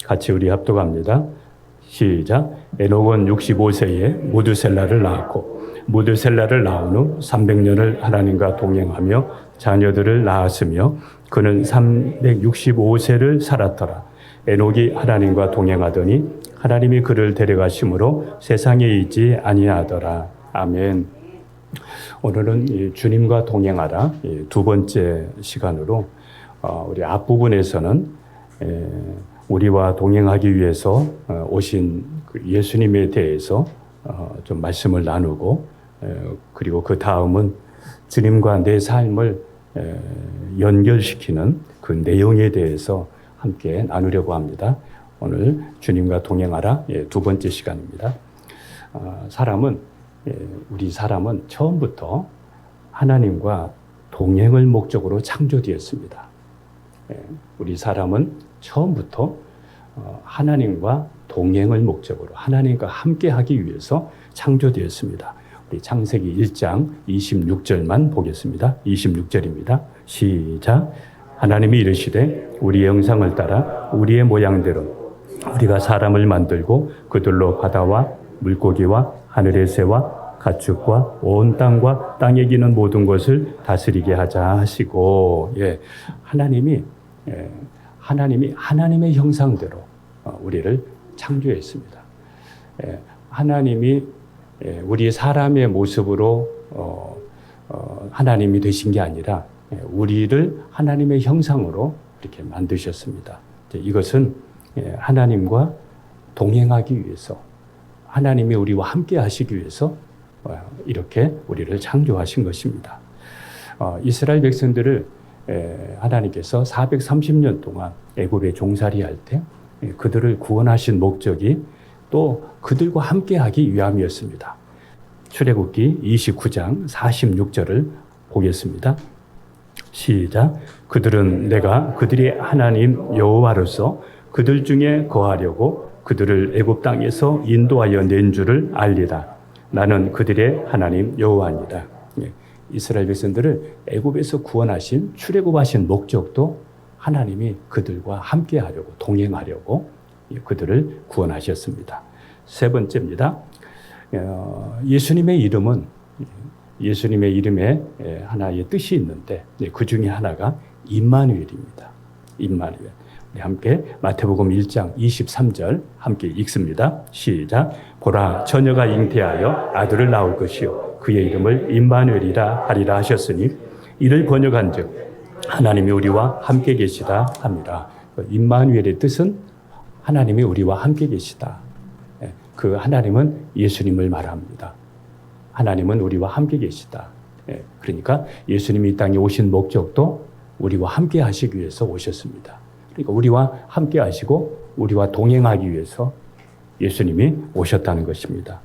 같이 우리 합독합니다. 시작. 에녹은 65세에 무드셀라를 낳았고 무드셀라를 낳은 후 300년을 하나님과 동행하며 자녀들을 낳았으며 그는 365세를 살았더라. 에녹이 하나님과 동행하더니 하나님이 그를 데려가심으로 세상에 있지 아니하더라. 아멘. 오늘은 주님과 동행하라 두 번째 시간으로 우리 앞부분에서는 우리와 동행하기 위해서 오신 예수님에 대해서 좀 말씀을 나누고 그리고 그 다음은 주님과 내 삶을 연결시키는 그 내용에 대해서 함께 나누려고 합니다. 오늘 주님과 동행하라 두 번째 시간입니다. 우리 사람은 처음부터 하나님과 동행을 목적으로 창조되었습니다. 우리 사람은 처음부터 하나님과 동행을 목적으로 하나님과 함께하기 위해서 창조되었습니다. 우리 창세기 1장 26절만 보겠습니다. 26절입니다. 시작. 하나님이 이르시되 우리의 형상을 따라 우리의 모양대로 우리가 사람을 만들고 그들로 바다와 물고기와 하늘의 새와 가축과 온 땅과 땅에 기는 모든 것을 다스리게 하자 하시고, 하나님이 하나님의 형상대로 우리를 창조했습니다. 하나님이 우리 사람의 모습으로 하나님이 되신 게 아니라 우리를 하나님의 형상으로 이렇게 만드셨습니다. 이것은 하나님과 동행하기 위해서 하나님이 우리와 함께 하시기 위해서 이렇게 우리를 창조하신 것입니다. 이스라엘 백성들을 하나님께서 430년 동안 애굽에 종살이할 때 그들을 구원하신 목적이 또 그들과 함께하기 위함이었습니다. 출애굽기 29장 46절을 보겠습니다. 시작. 그들은 내가 그들의 하나님 여호와로서 그들 중에 거하려고 그들을 애굽 땅에서 인도하여 낸 줄을 알리라. 나는 그들의 하나님 여호와니라. 이스라엘 백성들을 애굽에서 구원하신 출애굽하신 목적도 하나님이 그들과 함께하려고 동행하려고 그들을 구원하셨습니다. 세 번째입니다. 예수님의 이름에 하나의 뜻이 있는데 그 중에 하나가 임마누엘입니다. 임마누엘. 우리 함께 마태복음 1장 23절 함께 읽습니다. 시작. 보라 처녀가 잉태하여 아들을 낳을 것이요 그의 이름을 임마누엘이라 하리라 하셨으니 이를 번역한즉 하나님이 우리와 함께 계시다 합니다. 임마누엘의 뜻은 하나님이 우리와 함께 계시다. 그 하나님은 예수님을 말합니다. 하나님은 우리와 함께 계시다. 그러니까 예수님이 이 땅에 오신 목적도 우리와 함께 하시기 위해서 오셨습니다. 그러니까 우리와 함께 하시고 우리와 동행하기 위해서 예수님이 오셨다는 것입니다.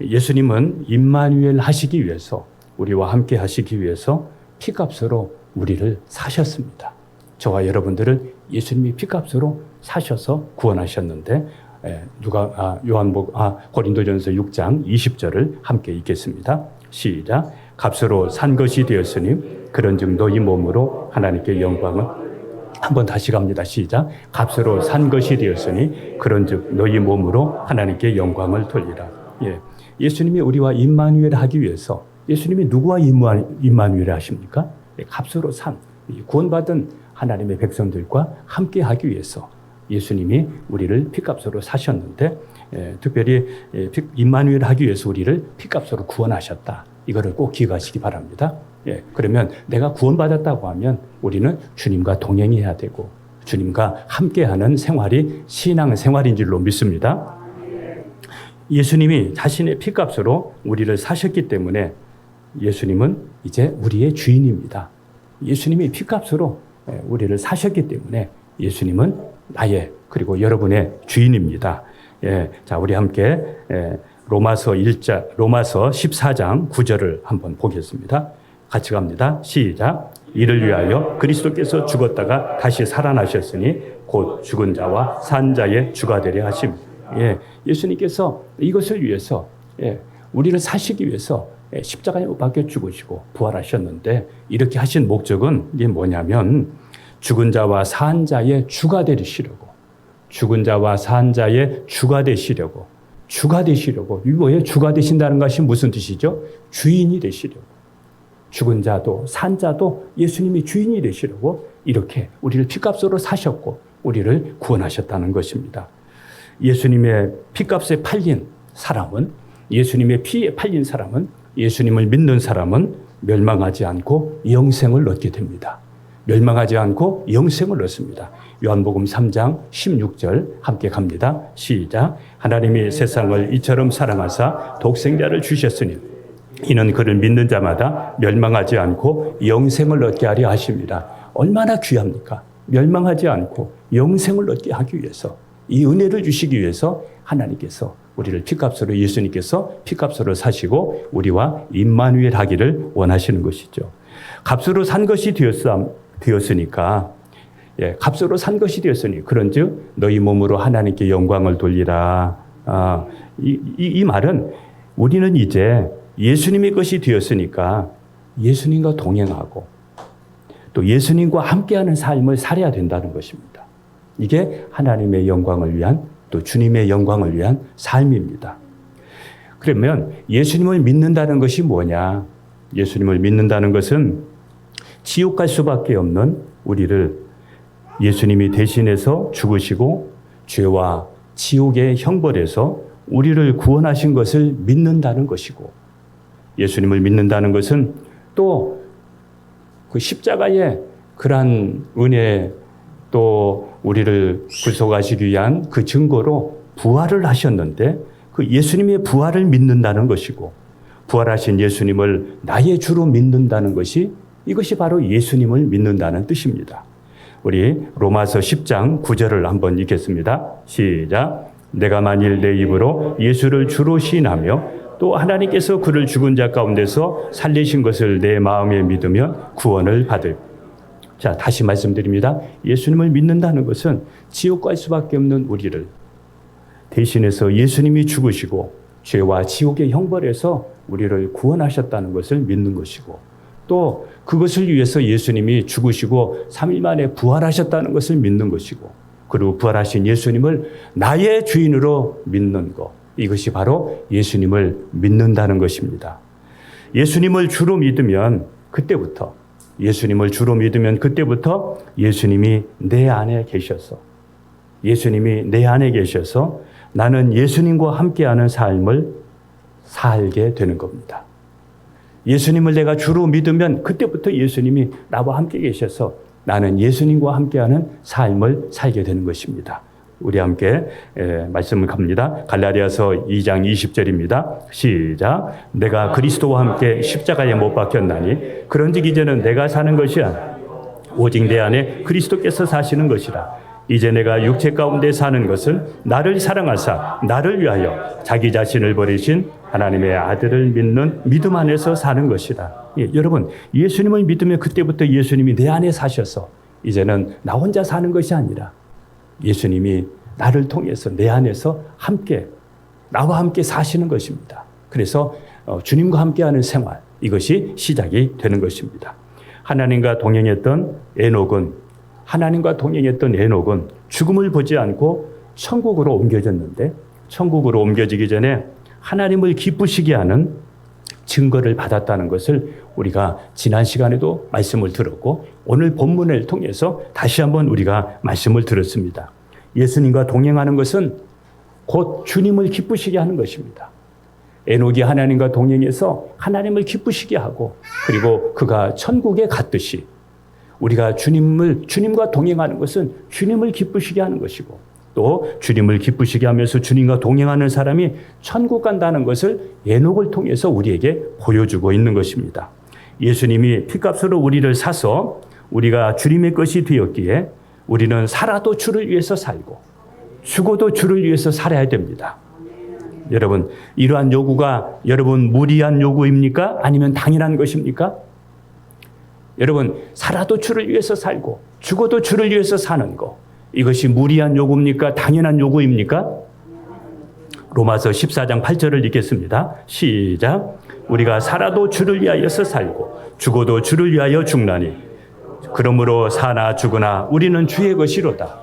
예수님은 임마누엘 하시기 위해서 우리와 함께 하시기 위해서 피값으로 우리를 사셨습니다. 저와 여러분들을 예수님이 피값으로 사셔서 구원하셨는데 고린도전서 6장 20절을 함께 읽겠습니다. 시작. 값으로 산 것이 되었으니 그런즉 너희 몸으로 하나님께 영광을 한번 다시 갑니다. 시작. 값으로 산 것이 되었으니 그런즉 너희 몸으로 하나님께 영광을 돌리라. 예수님이 우리와 임마누엘 하기 위해서 예수님이 누구와 임마누엘 하십니까? 값으로 산 구원받은 하나님의 백성들과 함께 하기 위해서 예수님이 우리를 피값으로 사셨는데 특별히 임마누엘 하기 위해서 우리를 피값으로 구원하셨다. 이거를 꼭 기억하시기 바랍니다. 그러면 내가 구원받았다고 하면 우리는 주님과 동행해야 되고 주님과 함께하는 생활이 신앙생활인 줄로 믿습니다. 예수님이 자신의 피값으로 우리를 사셨기 때문에 예수님은 이제 우리의 주인입니다. 예수님이 피값으로 우리를 사셨기 때문에 예수님은 나의 그리고 여러분의 주인입니다. 자, 우리 함께 로마서 14장 9절을 한번 보겠습니다. 같이 갑니다. 시작. 이를 위하여 그리스도께서 죽었다가 다시 살아나셨으니 곧 죽은 자와 산 자의 주가 되려 하심. 예수님께서 이것을 위해서 우리를 사시기 위해서 십자가에 못 박혀 죽으시고 부활하셨는데 이렇게 하신 목적은 이게 뭐냐면 죽은 자와 산 자의 주가 되시려고 죽은 자와 산 자의 주가 되시려고. 이게 뭐예요? 주가 되신다는 것이 무슨 뜻이죠? 주인이 되시려고. 죽은 자도 산 자도 예수님이 주인이 되시려고 이렇게 우리를 피값으로 사셨고 우리를 구원하셨다는 것입니다. 예수님의 피값에 팔린 사람은, 예수님의 피에 팔린 사람은, 예수님을 믿는 사람은 멸망하지 않고 영생을 얻게 됩니다. 멸망하지 않고 영생을 얻습니다. 요한복음 3장 16절 함께 갑니다. 시작. 하나님이 세상을 이처럼 사랑하사 독생자를 주셨으니 이는 그를 믿는 자마다 멸망하지 않고 영생을 얻게 하려 하십니다. 얼마나 귀합니까? 멸망하지 않고 영생을 얻게 하기 위해서, 이 은혜를 주시기 위해서 하나님께서 우리를 피값으로, 예수님께서 피값으로 사시고 우리와 임마누엘 하기를 원하시는 것이죠. 값으로 산 것이 되었으니까, 값으로 산 것이 되었으니 그런즉 너희 몸으로 하나님께 영광을 돌리라. 이 말은 우리는 이제 예수님의 것이 되었으니까 예수님과 동행하고 또 예수님과 함께하는 삶을 살아야 된다는 것입니다. 이게 하나님의 영광을 위한, 또 주님의 영광을 위한 삶입니다. 그러면 예수님을 믿는다는 것이 뭐냐? 예수님을 믿는다는 것은 지옥 갈 수밖에 없는 우리를 예수님이 대신해서 죽으시고 죄와 지옥의 형벌에서 우리를 구원하신 것을 믿는다는 것이고, 예수님을 믿는다는 것은 또 그 십자가의 그러한 은혜, 또 우리를 구속하시기 위한 그 증거로 부활을 하셨는데 그 예수님의 부활을 믿는다는 것이고, 부활하신 예수님을 나의 주로 믿는다는 것이, 이것이 바로 예수님을 믿는다는 뜻입니다. 우리 로마서 10장 9절을 한번 읽겠습니다. 시작. 내가 만일 내 입으로 예수를 주로 시인하며 또 하나님께서 그를 죽은 자 가운데서 살리신 것을 내 마음에 믿으면 구원을 받을. 자, 다시 말씀드립니다. 예수님을 믿는다는 것은 지옥 갈 수밖에 없는 우리를 대신해서 예수님이 죽으시고 죄와 지옥의 형벌에서 우리를 구원하셨다는 것을 믿는 것이고, 또 그것을 위해서 예수님이 죽으시고 3일 만에 부활하셨다는 것을 믿는 것이고, 그리고 부활하신 예수님을 나의 주인으로 믿는 것, 이것이 바로 예수님을 믿는다는 것입니다. 예수님을 주로 믿으면 그때부터, 예수님이 내 안에 계셔서, 나는 예수님과 함께하는 삶을 살게 되는 겁니다. 예수님을 내가 주로 믿으면 그때부터 예수님이 나와 함께 계셔서 나는 예수님과 함께하는 삶을 살게 되는 것입니다. 우리 함께 말씀을 갑니다. 갈라디아서 2장 20절입니다. 시작. 내가 그리스도와 함께 십자가에 못 박혔나니 그런즉 이제는 내가 사는 것이 아니라 오직 내 안에 그리스도께서 사시는 것이라. 이제 내가 육체 가운데 사는 것은 나를 사랑하사 나를 위하여 자기 자신을 버리신 하나님의 아들을 믿는 믿음 안에서 사는 것이다. 여러분, 예수님을 믿으면 그때부터 예수님이 내 안에 사셔서 이제는 나 혼자 사는 것이 아니라 예수님이 나를 통해서 내 안에서 함께, 나와 함께 사시는 것입니다. 그래서 주님과 함께하는 생활, 이것이 시작이 되는 것입니다. 하나님과 동행했던 에녹은 죽음을 보지 않고 천국으로 옮겨졌는데, 천국으로 옮겨지기 전에 하나님을 기쁘시게 하는 증거를 받았다는 것을 우리가 지난 시간에도 말씀을 들었고, 오늘 본문을 통해서 다시 한번 우리가 말씀을 들었습니다. 예수님과 동행하는 것은 곧 주님을 기쁘시게 하는 것입니다. 에녹이 하나님과 동행해서 하나님을 기쁘시게 하고, 그리고 그가 천국에 갔듯이 우리가 주님과 동행하는 것은 주님을 기쁘시게 하는 것이고, 또 주님을 기쁘시게 하면서 주님과 동행하는 사람이 천국 간다는 것을 에녹을 통해서 우리에게 보여주고 있는 것입니다. 예수님이 피값으로 우리를 사서 우리가 주님의 것이 되었기에 우리는 살아도 주를 위해서 살고 죽어도 주를 위해서 살아야 됩니다. 여러분, 이러한 요구가 여러분 무리한 요구입니까? 아니면 당연한 것입니까? 여러분, 살아도 주를 위해서 살고 죽어도 주를 위해서 사는 것, 이것이 무리한 요구입니까? 당연한 요구입니까? 로마서 14장 8절을 읽겠습니다. 시작. 우리가 살아도 주를 위하여서 살고 죽어도 주를 위하여 죽나니 그러므로 사나 죽으나 우리는 주의 것이로다.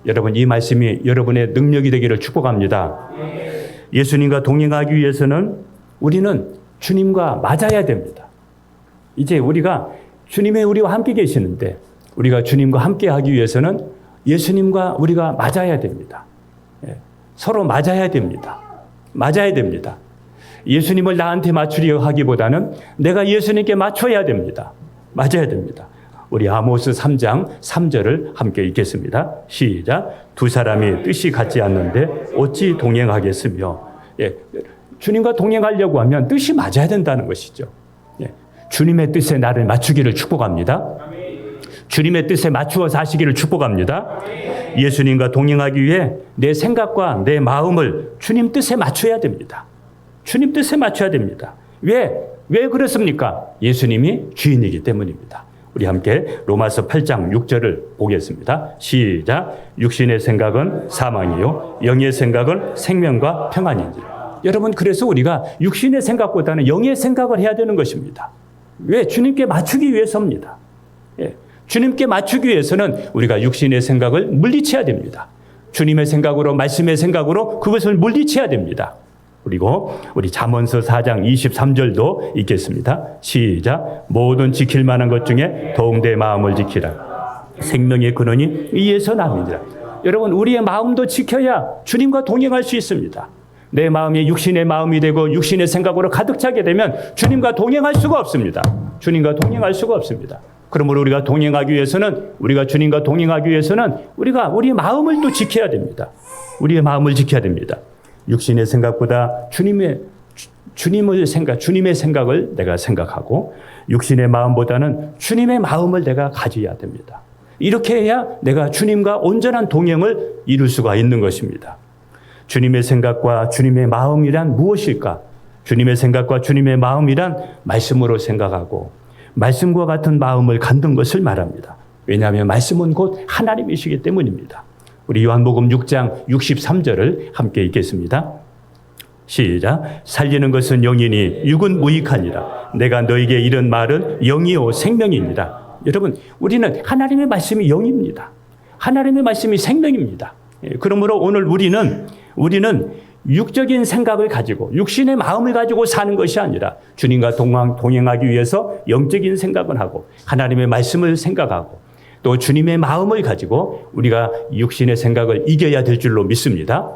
여러분, 이 말씀이 여러분의 능력이 되기를 축복합니다. 예수님과 동행하기 위해서는 우리는 주님과 맞아야 됩니다. 이제 우리가 주님의 우리와 함께 계시는데 우리가 주님과 함께 하기 위해서는 예수님과 우리가 맞아야 됩니다. 서로 맞아야 됩니다. 맞아야 됩니다. 예수님을 나한테 맞추려 하기보다는 내가 예수님께 맞춰야 됩니다. 맞아야 됩니다. 우리 아모스 3장 3절을 함께 읽겠습니다. 시작. 두 사람이 뜻이 같지 않는데 어찌 동행하겠으며. 주님과 동행하려고 하면 뜻이 맞아야 된다는 것이죠. 주님의 뜻에 나를 맞추기를 축복합니다. 주님의 뜻에 맞추어 사시기를 축복합니다. 예수님과 동행하기 위해 내 생각과 내 마음을 주님 뜻에 맞춰야 됩니다. 주님 뜻에 맞춰야 됩니다. 왜 그렇습니까? 예수님이 주인이기 때문입니다. 우리 함께 로마서 8장 6절을 보겠습니다. 시작. 육신의 생각은 사망이요 영의 생각은 생명과 평안인지라. 여러분, 그래서 우리가 육신의 생각보다는 영의 생각을 해야 되는 것입니다. 왜? 주님께 맞추기 위해서입니다. 주님께 맞추기 위해서는 우리가 육신의 생각을 물리쳐야 됩니다. 주님의 생각으로, 말씀의 생각으로 그것을 물리쳐야 됩니다. 그리고 우리 잠언서 4장 23절도 읽겠습니다. 시작. 모든 지킬 만한 것 중에 더욱 내 마음을 지키라. 생명의 근원이 이에서 남이니라. 여러분, 우리의 마음도 지켜야 주님과 동행할 수 있습니다. 내 마음이 육신의 마음이 되고 육신의 생각으로 가득 차게 되면 주님과 동행할 수가 없습니다. 주님과 동행할 수가 없습니다. 그러므로 우리가 동행하기 위해서는, 우리가 주님과 동행하기 위해서는 우리가 우리 마음을 또 지켜야 됩니다. 우리의 마음을 지켜야 됩니다. 육신의 생각보다 주님의 생각을 내가 생각하고 육신의 마음보다는 주님의 마음을 내가 가져야 됩니다. 이렇게 해야 내가 주님과 온전한 동행을 이룰 수가 있는 것입니다. 주님의 생각과 주님의 마음이란 무엇일까? 주님의 생각과 주님의 마음이란 말씀으로 생각하고 말씀과 같은 마음을 갖는 것을 말합니다. 왜냐하면 말씀은 곧 하나님이시기 때문입니다. 우리 요한복음 6장 63절을 함께 읽겠습니다. 시작. 살리는 것은 영이니 육은 무익하니라. 내가 너에게 이런 말은 영이요 생명이니라. 여러분, 우리는 하나님의 말씀이 영입니다. 하나님의 말씀이 생명입니다. 그러므로 오늘 우리는 육적인 생각을 가지고 육신의 마음을 가지고 사는 것이 아니라 주님과 동행하기 위해서 영적인 생각을 하고 하나님의 말씀을 생각하고 또 주님의 마음을 가지고 우리가 육신의 생각을 이겨야 될 줄로 믿습니다.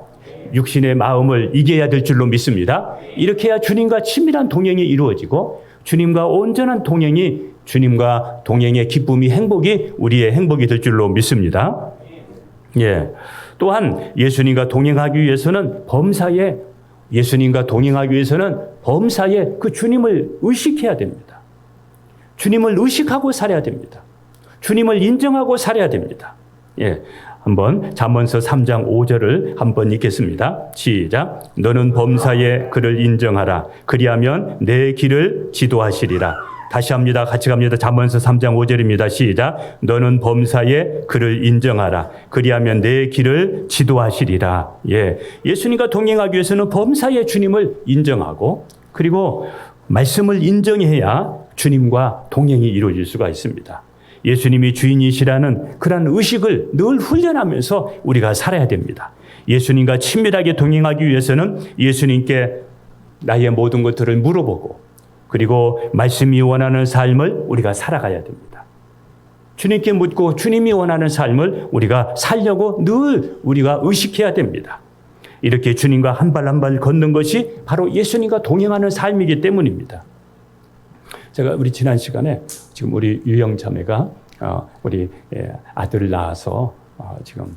육신의 마음을 이겨야 될 줄로 믿습니다. 이렇게 해야 주님과 친밀한 동행이 이루어지고 주님과 온전한 동행이, 주님과 동행의 기쁨이, 행복이 우리의 행복이 될 줄로 믿습니다. 또한 예수님과 동행하기 위해서는 예수님과 동행하기 위해서는 범사에 그 주님을 의식해야 됩니다. 주님을 의식하고 살아야 됩니다. 주님을 인정하고 살아야 됩니다. 한번 잠언서 3장 5절을 한번 읽겠습니다. 시작. 너는 범사에 그를 인정하라. 그리하면 내 길을 지도하시리라. 다시 합니다. 같이 갑니다. 잠언서 3장 5절입니다. 시작. 너는 범사에 그를 인정하라. 그리하면 내 길을 지도하시리라. 예수님과 동행하기 위해서는 범사에 주님을 인정하고 그리고 말씀을 인정해야 주님과 동행이 이루어질 수가 있습니다. 예수님이 주인이시라는 그런 의식을 늘 훈련하면서 우리가 살아야 됩니다. 예수님과 친밀하게 동행하기 위해서는 예수님께 나의 모든 것들을 물어보고 그리고 말씀이 원하는 삶을 우리가 살아가야 됩니다. 주님께 묻고 주님이 원하는 삶을 우리가 살려고 늘 우리가 의식해야 됩니다. 이렇게 주님과 한 발 한 발 걷는 것이 바로 예수님과 동행하는 삶이기 때문입니다. 제가 우리 지난 시간에 지금 우리 유영 자매가 우리 아들을 낳아서 지금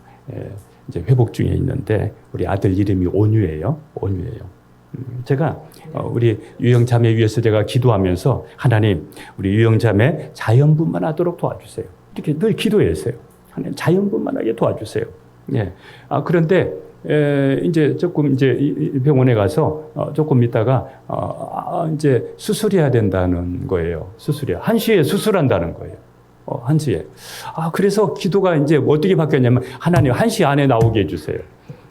이제 회복 중에 있는데 우리 아들 이름이 온유예요. 제가 우리 유영 자매 위해서 제가 기도하면서 하나님 우리 유영 자매 자연분만하도록 도와주세요. 이렇게 늘 기도했어요. 하나님 자연분만하게 도와주세요. 그런데 이제 조금 병원에 가서 조금 있다가 이제 수술해야 된다는 거예요. 1시에 수술한다는 거예요. 1시에. 그래서 기도가 이제 어떻게 바뀌었냐면 하나님 1시 안에 나오게 해주세요.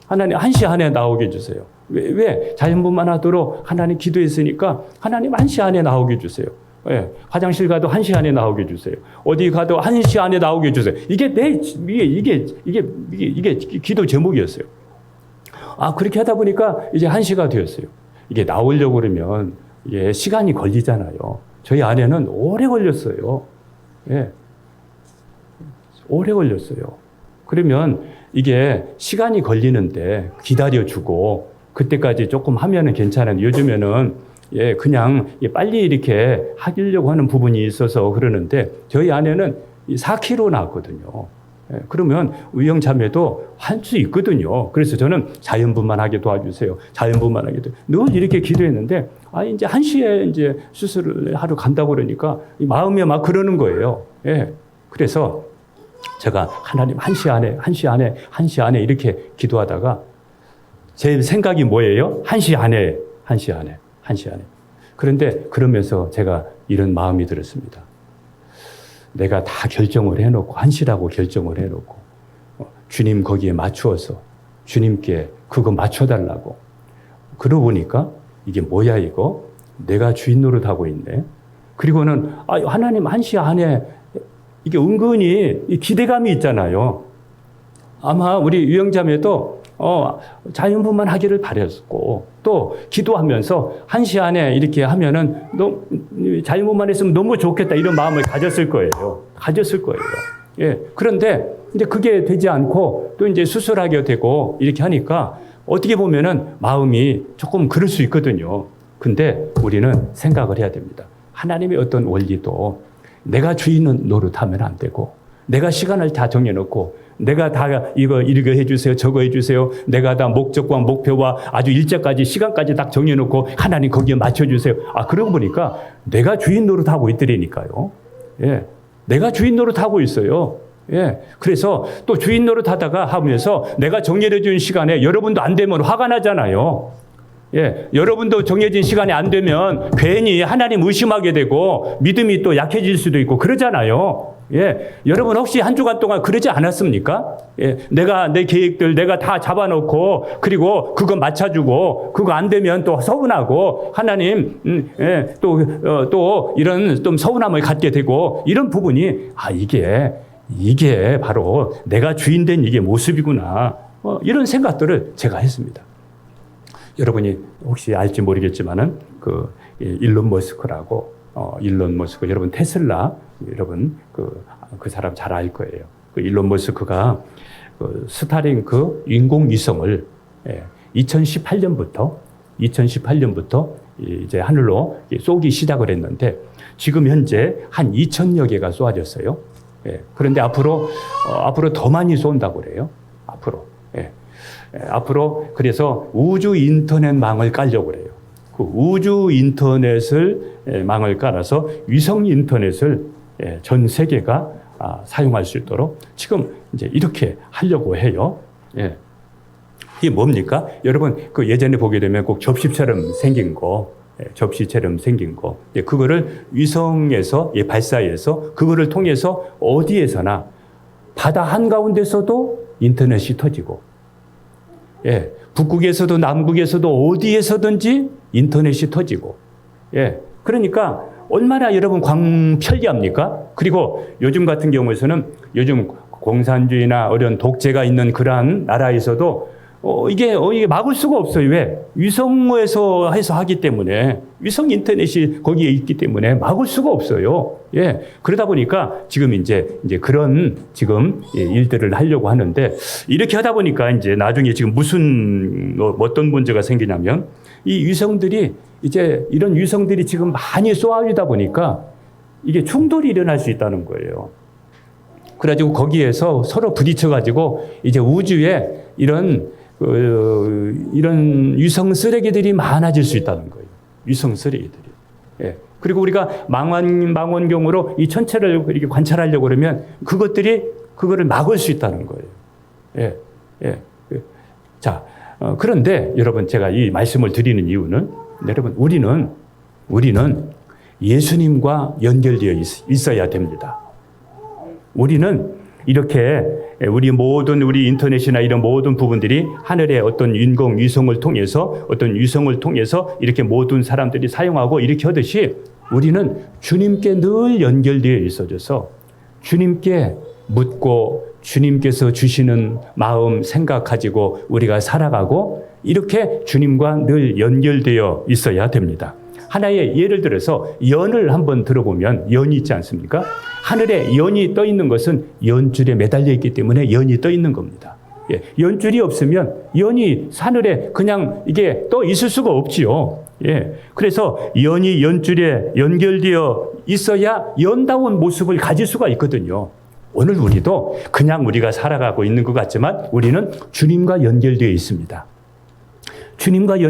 하나님 1시 안에 나오게 해주세요. 왜? 자연분만하도록 하나님 기도했으니까 하나님 1시 안에 나오게 해주세요. 예, 화장실 가도 1시 안에 나오게 해주세요. 어디 가도 1시 안에 나오게 해주세요. 이게 기도 제목이었어요. 그렇게 하다 보니까 이제 1시가 되었어요. 이게 나오려고 그러면 이게 시간이 걸리잖아요. 저희 아내는 오래 걸렸어요. 예. 오래 걸렸어요. 그러면 이게 시간이 걸리는데 기다려주고 그때까지 조금 하면은 괜찮은데 요즘에는 그냥 빨리 이렇게 하려고 하는 부분이 있어서 그러는데 저희 아내는 4kg 나왔거든요. 그러면 의형자매도 할 수 있거든요. 그래서 저는 자연분만하게 도와주세요. 자연분만하게 늘 이렇게 기도했는데 이제 1시에 이제 수술을 하러 간다고 그러니까 마음이 막 그러는 거예요. 예. 그래서 제가 하나님 1시 안에 이렇게 기도하다가 제 생각이 뭐예요? 1시 안에. 그런데 그러면서 제가 이런 마음이 들었습니다. 내가 다 결정을 해놓고 1시라고 결정을 해놓고 주님 거기에 맞추어서 주님께 그거 맞춰달라고 그러고 보니까 이게 뭐야 이거? 내가 주인 노릇하고 있네. 그리고는 하나님 1시 안에 이게 은근히 기대감이 있잖아요. 아마 우리 유영자매도 자연분만 하기를 바랬고 또 기도하면서 1시 안에 이렇게 하면은 자연분만 했으면 너무 좋겠다 이런 마음을 가졌을 거예요. 예. 그런데 이제 그게 되지 않고 또 이제 수술하게 되고 이렇게 하니까 어떻게 보면은 마음이 조금 그럴 수 있거든요. 근데 우리는 생각을 해야 됩니다. 하나님의 어떤 원리도 내가 주인 노릇하면 안 되고 내가 시간을 다 정해놓고 내가 다 이거 해주세요. 저거 해주세요. 내가 다 목적과 목표와 아주 일자까지 시간까지 딱 정해놓고 하나님 거기에 맞춰주세요. 그러고 보니까 내가 주인 노릇하고 있더라니까요. 예. 내가 주인 노릇하고 있어요. 예. 그래서 또 주인 노릇하다가 하면서 내가 정해준 시간에 여러분도 안 되면 화가 나잖아요. 예. 여러분도 정해진 시간에 안 되면 괜히 하나님 의심하게 되고 믿음이 또 약해질 수도 있고 그러잖아요. 예, 여러분 혹시 한 주간 동안 그러지 않았습니까? 예, 내가 내 계획들 내가 다 잡아놓고 그리고 그거 맞춰주고 그거 안 되면 또 서운하고 하나님 또 이런 좀 서운함을 갖게 되고 이런 부분이 이게 바로 내가 주인된 이게 모습이구나 이런 생각들을 제가 했습니다. 여러분이 혹시 알지 모르겠지만은 일론 머스크라고 일론 머스크 여러분 테슬라 여러분 그 사람 잘 알 거예요. 일론 머스크가 스타링크 인공위성을 2018년부터 이제 하늘로 쏘기 시작을 했는데 지금 현재 한 2,000여 개가 쏘아졌어요. 그런데 앞으로 더 많이 쏜다고 그래요. 앞으로 그래서 우주 인터넷망을 깔려고 그래요. 그 우주 인터넷을 망을 깔아서 위성 인터넷을 전 세계가 사용할 수 있도록 지금 이제 이렇게 하려고 해요. 이게 뭡니까? 여러분 예전에 보게 되면 꼭 접시처럼 생긴 거, 그거를 위성에서 발사해서 그거를 통해서 어디에서나 바다 한가운데서도 인터넷이 터지고, 북극에서도 남극에서도 어디에서든지 인터넷이 터지고, 그러니까 얼마나 여러분 편리합니까? 그리고 요즘 같은 경우에서는 요즘 공산주의나 어려운 독재가 있는 그러한 나라에서도 이게 막을 수가 없어요. 왜? 위성에서 해서 하기 때문에 위성 인터넷이 거기에 있기 때문에 막을 수가 없어요. 그러다 보니까 지금 이제 그런 지금 일들을 하려고 하는데 이렇게 하다 보니까 이제 나중에 지금 어떤 문제가 생기냐면 이 위성들이 이제 이런 위성들이 지금 많이 쏘아지다 보니까 이게 충돌이 일어날 수 있다는 거예요. 그래가지고 거기에서 서로 부딪혀가지고 이제 우주에 이런 위성 쓰레기들이 많아질 수 있다는 거예요. 위성 쓰레기들이. 그리고 우리가 망원경으로 이 천체를 이렇게 관찰하려고 그러면 그거를 막을 수 있다는 거예요. 자, 그런데 여러분 제가 이 말씀을 드리는 이유는 여러분 우리는 예수님과 연결되어 있어야 됩니다. 우리는 이렇게 우리 인터넷이나 이런 모든 부분들이 하늘의 어떤 인공 위성을 통해서 이렇게 모든 사람들이 사용하고 이렇게 하듯이 우리는 주님께 늘 연결되어 있어져서 주님께 묻고 주님께서 주시는 마음, 생각 가지고 우리가 살아가고 이렇게 주님과 늘 연결되어 있어야 됩니다. 하나의 예를 들어서 연을 한번 들어보면 연이 있지 않습니까? 하늘에 연이 떠 있는 것은 연줄에 매달려 있기 때문에 연이 떠 있는 겁니다. 예, 연줄이 없으면 연이 하늘에 그냥 이게 떠 있을 수가 없지요. 예, 그래서 연이 연줄에 연결되어 있어야 연다운 모습을 가질 수가 있거든요. 오늘 우리도 그냥 우리가 살아가고 있는 것 같지만 우리는 주님과 연결되어 있습니다. 주님과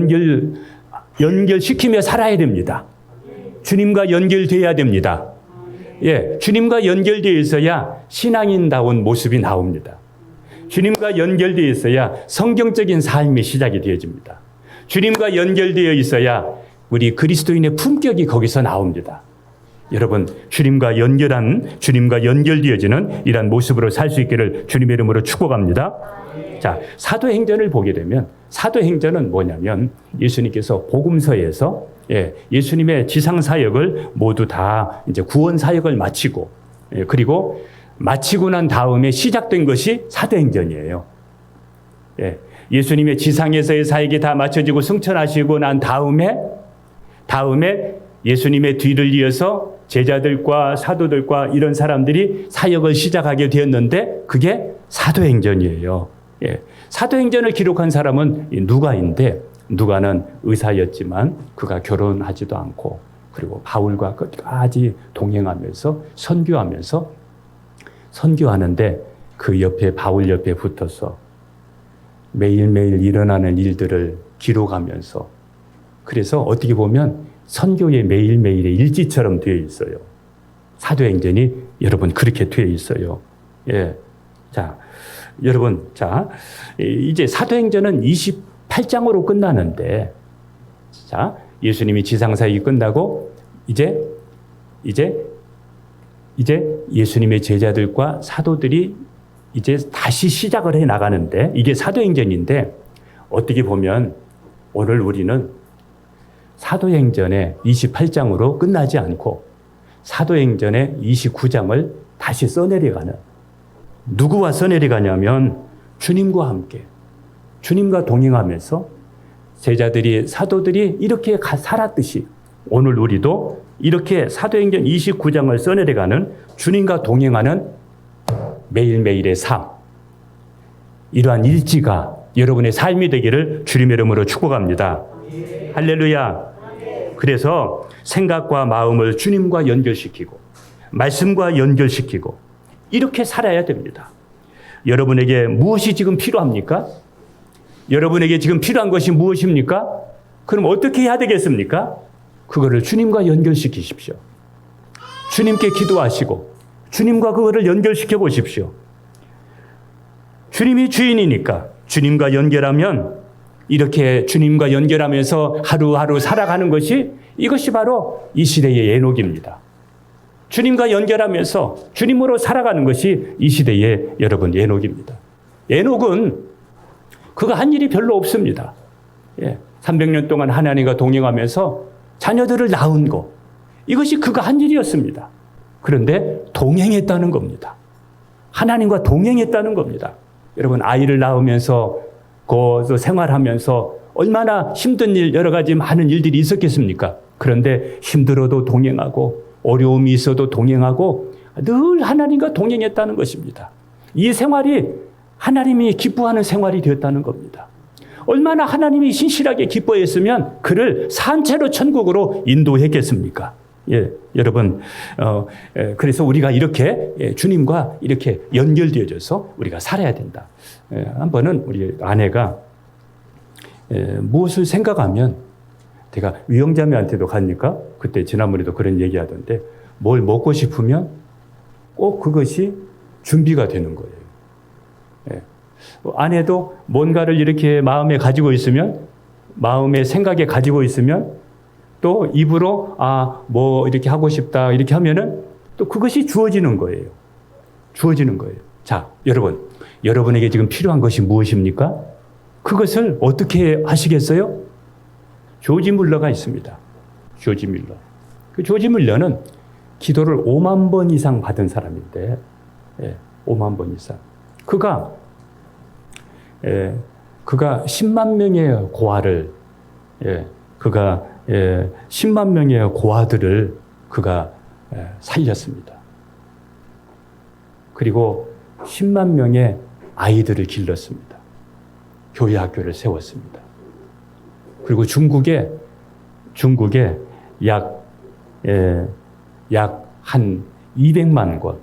연결시키며 살아야 됩니다. 주님과 연결되어야 됩니다. 예, 주님과 연결되어 있어야 신앙인다운 모습이 나옵니다. 주님과 연결되어 있어야 성경적인 삶이 시작이 되어집니다. 주님과 연결되어 있어야 우리 그리스도인의 품격이 거기서 나옵니다. 여러분, 주님과 연결되어지는 이런 모습으로 살 수 있기를 주님의 이름으로 축복합니다. 자, 사도행전을 보게 되면 사도행전은 뭐냐면 예수님께서 복음서에서 예수님의 지상 사역을 모두 다 이제 구원 사역을 마치고 그리고 마치고 난 다음에 시작된 것이 사도행전이에요. 예수님의 지상에서의 사역이 다 마쳐지고 승천하시고 난 다음에 예수님의 뒤를 이어서 제자들과 사도들과 이런 사람들이 사역을 시작하게 되었는데 그게 사도행전이에요. 사도행전을 기록한 사람은 누가인데 누가는 의사였지만 그가 결혼하지도 않고 그리고 바울과 끝까지 동행하면서 선교하는데 그 옆에 바울 옆에 붙어서 매일매일 일어나는 일들을 기록하면서 그래서 어떻게 보면 선교의 매일매일의 일지처럼 되어 있어요. 사도행전이 여러분 그렇게 되어 있어요. 예. 자, 여러분, 이제 사도행전은 28장으로 끝나는데, 자, 예수님이 지상사역이 끝나고, 이제 예수님의 제자들과 사도들이 이제 다시 시작을 해 나가는데, 이게 사도행전인데, 어떻게 보면 오늘 우리는 사도행전의 28장으로 끝나지 않고, 사도행전의 29장을 다시 써내려가는, 누구와 써내려가냐면 주님과 함께 주님과 동행하면서 제자들이 사도들이 이렇게 살았듯이 오늘 우리도 이렇게 사도행전 29장을 써내려가는 주님과 동행하는 매일매일의 삶, 이러한 일지가 여러분의 삶이 되기를 주님의 이름으로 축복합니다. 할렐루야. 그래서 생각과 마음을 주님과 연결시키고 말씀과 연결시키고 이렇게 살아야 됩니다. 여러분에게 무엇이 지금 필요합니까? 여러분에게 지금 필요한 것이 무엇입니까? 그럼 어떻게 해야 되겠습니까? 그거를 주님과 연결시키십시오. 주님께 기도하시고 주님과 그거를 연결시켜 보십시오. 주님이 주인이니까 주님과 연결하면 이렇게 주님과 연결하면서 하루하루 살아가는 것이 이것이 바로 이 시대의 에녹입니다. 주님과 연결하면서 주님으로 살아가는 것이 이 시대의 여러분 에녹입니다. 에녹은 그가 한 일이 별로 없습니다. 300년 동안 하나님과 동행하면서 자녀들을 낳은 것, 이것이 그가 한 일이었습니다. 그런데 동행했다는 겁니다. 하나님과 동행했다는 겁니다. 여러분, 아이를 낳으면서 그 생활하면서 얼마나 힘든 일, 여러 가지 많은 일들이 있었겠습니까? 그런데 힘들어도 동행하고 어려움이 있어도 동행하고 늘 하나님과 동행했다는 것입니다. 이 생활이 하나님이 기뻐하는 생활이 되었다는 겁니다. 얼마나 하나님이 신실하게 기뻐했으면 그를 산채로 천국으로 인도했겠습니까? 여러분, 그래서 우리가 이렇게 주님과 이렇게 연결되어져서 우리가 살아야 된다. 한 번은 우리 아내가 무엇을 생각하면 제가 위영자매한테도 가니까 그때 지난번에도 그런 얘기하던데 뭘 먹고 싶으면 꼭 그것이 준비가 되는 거예요. 아내도 뭔가를 이렇게 마음에 가지고 있으면 마음의 생각에 가지고 있으면 또 입으로 뭐 이렇게 하고 싶다 이렇게 하면은 또 그것이 주어지는 거예요. 주어지는 거예요. 자, 여러분에게 지금 필요한 것이 무엇입니까? 그것을 어떻게 하시겠어요? 조지 뮬러가 있습니다. 조지 뮬러. 그 조지 뮬러는 기도를 5만 번 이상 받은 사람인데, 5만 번 이상. 그가 10만 명의 고아를, 그가 10만 명의 고아들을 그가 살렸습니다. 그리고 10만 명의 아이들을 길렀습니다. 교회 학교를 세웠습니다. 그리고 중국에 약 한 200만 권,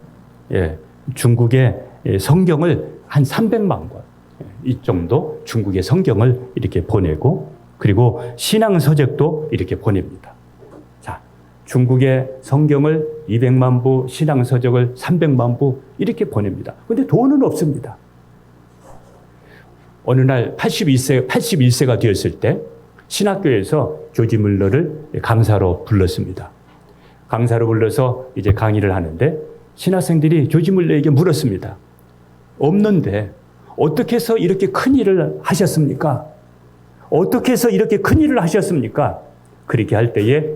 중국의 성경을 한 300만 권, 이 정도 중국의 성경을 이렇게 보내고, 그리고 신앙서적도 이렇게 보냅니다. 자, 중국의 성경을 200만 부, 신앙서적을 300만 부 이렇게 보냅니다. 그런데 돈은 없습니다. 어느 날 81세가 되었을 때 신학교에서 조지 뮬러를 강사로 불렀습니다. 강사로 불러서 이제 강의를 하는데 신학생들이 조지 뮬러에게 물었습니다. 없는데 어떻게 해서 이렇게 큰 일을 하셨습니까? 어떻게 해서 이렇게 큰 일을 하셨습니까? 그렇게 할 때에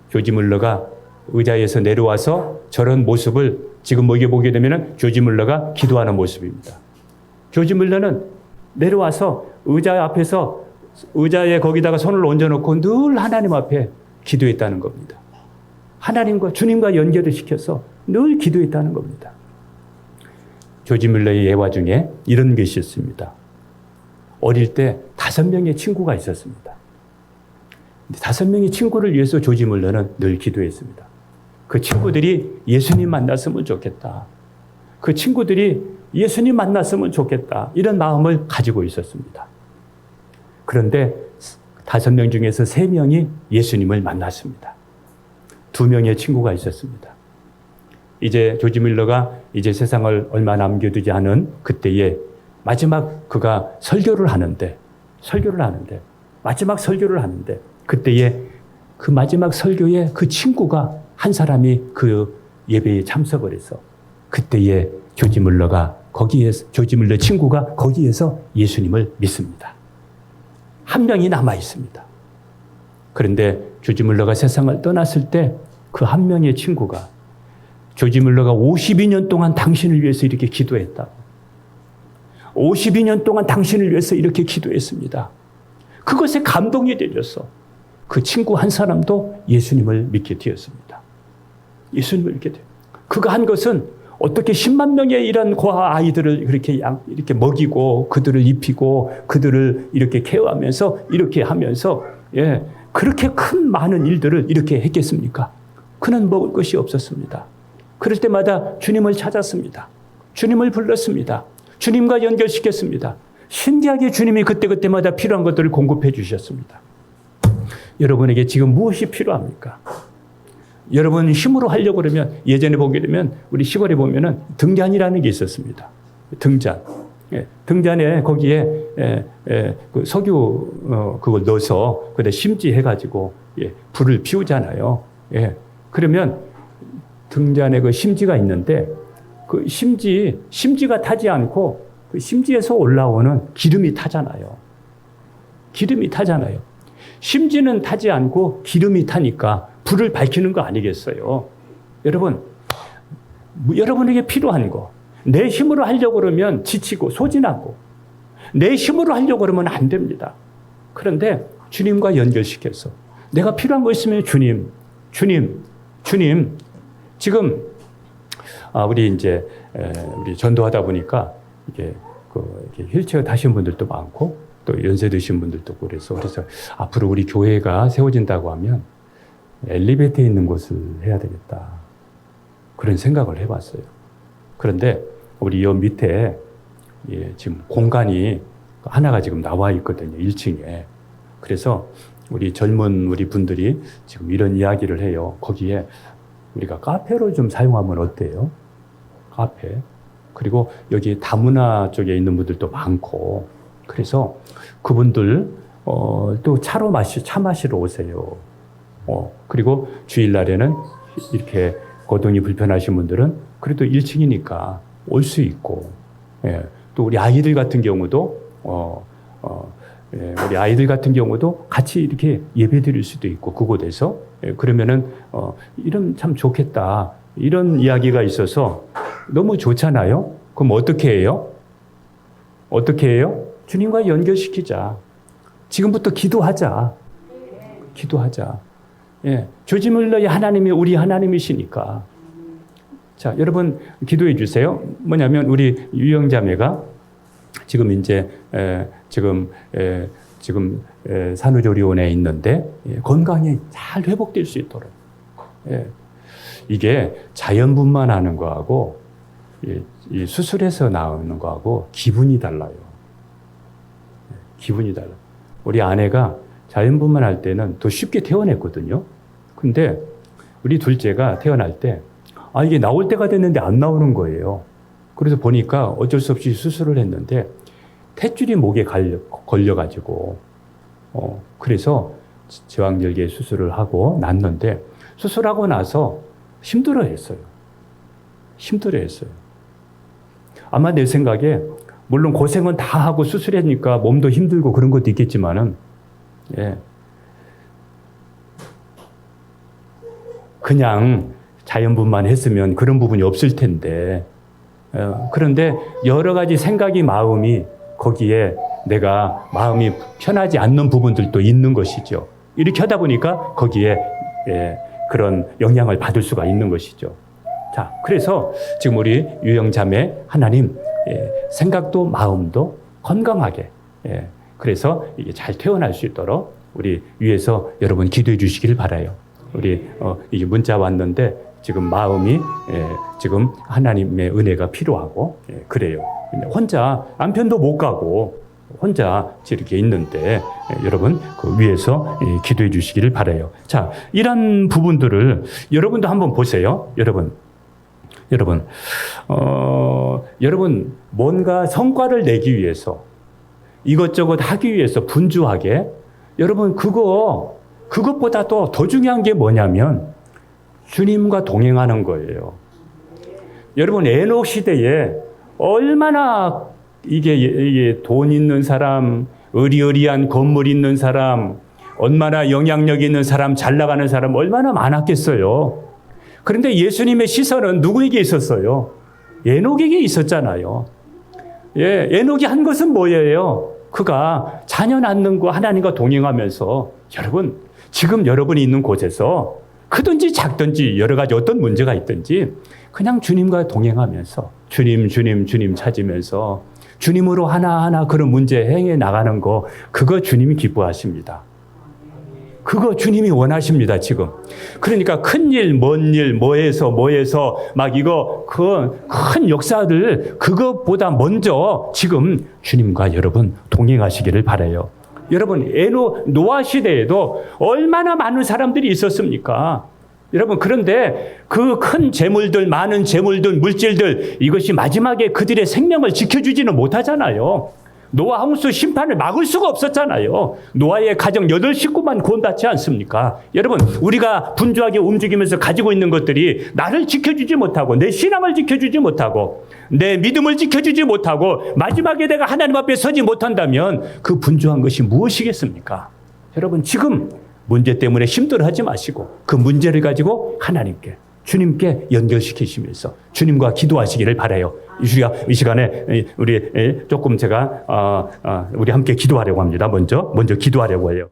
조지 뮬러가 의자에서 내려와서 저런 모습을 지금 보게 되면 조지 뮬러가 기도하는 모습입니다. 조지 뮬러는 내려와서 의자 앞에서 의자에 거기다가 손을 얹어놓고 늘 하나님 앞에 기도했다는 겁니다. 하나님과 주님과 연결을 시켜서 늘 기도했다는 겁니다. 조지 뮬러의 예화 중에 이런 것이 있습니다. 어릴 때 5명의 친구가 있었습니다. 5명의 친구를 위해서 조지 뮬러는 늘 기도했습니다. 그 친구들이 예수님 만났으면 좋겠다. 그 친구들이 예수님 만났으면 좋겠다. 이런 마음을 가지고 있었습니다. 그런데 5명 중에서 3명이 예수님을 만났습니다. 2명의 친구가 있었습니다. 이제 조지 뮬러가 이제 세상을 얼마 남겨두지 않은 그때에 마지막 그가 설교를 하는데 그때에 그 마지막 설교에 그 친구가 한 사람이 그 예배에 참석을 해서 그때에 조지 뮬러 친구가 거기에서 예수님을 믿습니다. 한 명이 남아 있습니다. 그런데 조지 뮬러가 세상을 떠났을 때 그 한 명의 친구가 조지 뮬러가 52년 동안 당신을 위해서 이렇게 기도했다. 52년 동안 당신을 위해서 이렇게 기도했습니다. 그것에 감동이 되어서 그 친구 한 사람도 예수님을 믿게 되었습니다. 예수님을 믿게 돼요. 그가 한 것은 어떻게 10만 명의 이런 고아 아이들을 이렇게 먹이고 그들을 입히고 그들을 이렇게 케어하면서 이렇게 하면서 그렇게 큰 많은 일들을 이렇게 했겠습니까? 그는 먹을 것이 없었습니다. 그럴 때마다 주님을 찾았습니다. 주님을 불렀습니다. 주님과 연결시켰습니다. 신기하게 주님이 그때마다 필요한 것들을 공급해 주셨습니다. 여러분에게 지금 무엇이 필요합니까? 여러분 힘으로 하려고 그러면 예전에 보게 되면 우리 시골에 보면은 등잔이라는 게 있었습니다. 등잔. 등잔에 거기에 그 석유 그걸 넣어서 그다 심지해가지고 불을 피우잖아요. 그러면 등잔에 그 심지가 있는데 그 심지가 타지 않고 그 심지에서 올라오는 기름이 타잖아요. 심지는 타지 않고 기름이 타니까 불을 밝히는 거 아니겠어요? 여러분, 여러분에게 필요한 거, 내 힘으로 하려고 그러면 지치고 소진하고 내 힘으로 하려고 그러면 안 됩니다. 그런데 주님과 연결시켜서 내가 필요한 거 있으면 주님. 지금 우리 전도하다 보니까 이렇게 휠체어 타신 분들도 많고 또 연세 드신 분들도 있고 그래서 앞으로 우리 교회가 세워진다고 하면 엘리베이터에 있는 곳을 해야 되겠다. 그런 생각을 해봤어요. 그런데 우리 여 밑에 지금 공간이 하나가 지금 나와 있거든요. 1층에. 그래서 우리 젊은 우리 분들이 지금 이런 이야기를 해요. 거기에 우리가 카페로 좀 사용하면 어때요? 카페. 그리고 여기 다문화 쪽에 있는 분들도 많고 그래서 그분들 또 차 마시러 오세요. 그리고 주일날에는 이렇게 거동이 불편하신 분들은 그래도 1층이니까 올 수 있고 또 우리 아이들 같은 경우도 우리 아이들 같은 경우도 같이 이렇게 예배 드릴 수도 있고 그곳에서 그러면은 이런 참 좋겠다. 이런 이야기가 있어서 너무 좋잖아요. 그럼 어떻게 해요? 어떻게 해요? 주님과 연결시키자. 지금부터 기도하자. 기도하자. 예, 조짐을 너희 하나님이 우리 하나님이시니까. 자, 여러분 기도해 주세요. 뭐냐면 우리 유영자매가 지금 이제 지금 산후조리원에 있는데 건강이 잘 회복될 수 있도록. 이게 자연분만하는 거하고 이 수술해서 나오는 거하고 기분이 달라요. 기분이 달라. 우리 아내가 자연분만할 때는 더 쉽게 태어났거든요. 근데 우리 둘째가 태어날 때 이게 나올 때가 됐는데 안 나오는 거예요. 그래서 보니까 어쩔 수 없이 수술을 했는데 탯줄이 목에 걸려가지고 그래서 제왕절개 수술을 하고 났는데 수술하고 나서 힘들어했어요. 힘들어했어요. 아마 내 생각에 물론 고생은 다 하고 수술하니까 몸도 힘들고 그런 것도 있겠지만은 그냥 자연분만 했으면 그런 부분이 없을 텐데 그런데 여러 가지 생각이 마음이 거기에 내가 마음이 편하지 않는 부분들도 있는 것이죠. 이렇게 하다 보니까 거기에 그런 영향을 받을 수가 있는 것이죠. 자, 그래서 지금 우리 유영자매 하나님 생각도 마음도 건강하게 그래서 이게 잘 태어날 수 있도록 우리 위에서 여러분 기도해 주시길 바라요. 우리 이게 문자 왔는데 지금 마음이 지금 하나님의 은혜가 필요하고 그래요. 혼자 남편도 못 가고 혼자 이렇게 있는데 여러분 그 위에서 기도해 주시기를 바라요. 자, 이런 부분들을 여러분도 한번 보세요. 여러분 뭔가 성과를 내기 위해서 이것저것 하기 위해서 분주하게 여러분 그것보다도 더 중요한 게 뭐냐면 주님과 동행하는 거예요. 여러분 에녹 시대에 얼마나 이게 돈 있는 사람, 의리의리한 건물 있는 사람, 얼마나 영향력 있는 사람, 잘 나가는 사람 얼마나 많았겠어요. 그런데 예수님의 시선은 누구에게 있었어요? 에녹에게 있었잖아요. 에녹이 한 것은 뭐예요? 그가 자녀 낳는 거 하나님과 동행하면서 여러분 지금 여러분이 있는 곳에서 크든지 작든지 여러 가지 어떤 문제가 있든지 그냥 주님과 동행하면서 주님 찾으면서 주님으로 하나하나 그런 문제 행해 나가는 거 그거 주님이 기뻐하십니다. 그거 주님이 원하십니다, 지금. 그러니까 큰 일, 먼 일, 뭐해서 막 이거 큰 역사들 그것보다 먼저 지금 주님과 여러분 동행하시기를 바라요. 여러분 노아 시대에도 얼마나 많은 사람들이 있었습니까? 여러분 그런데 그 큰 재물들, 많은 재물들, 물질들 이것이 마지막에 그들의 생명을 지켜주지는 못하잖아요. 노아 홍수 심판을 막을 수가 없었잖아요. 노아의 가정 8식구만 구원받지 않습니까? 여러분 우리가 분주하게 움직이면서 가지고 있는 것들이 나를 지켜주지 못하고 내 신앙을 지켜주지 못하고 내 믿음을 지켜주지 못하고 마지막에 내가 하나님 앞에 서지 못한다면 그 분주한 것이 무엇이겠습니까? 여러분 지금 문제 때문에 힘들어하지 마시고 그 문제를 가지고 하나님께 주님께 연결시키시면서 주님과 기도하시기를 바라요. 이 시간에 우리 조금 제가 우리 함께 기도하려고 합니다. 먼저 기도하려고 해요.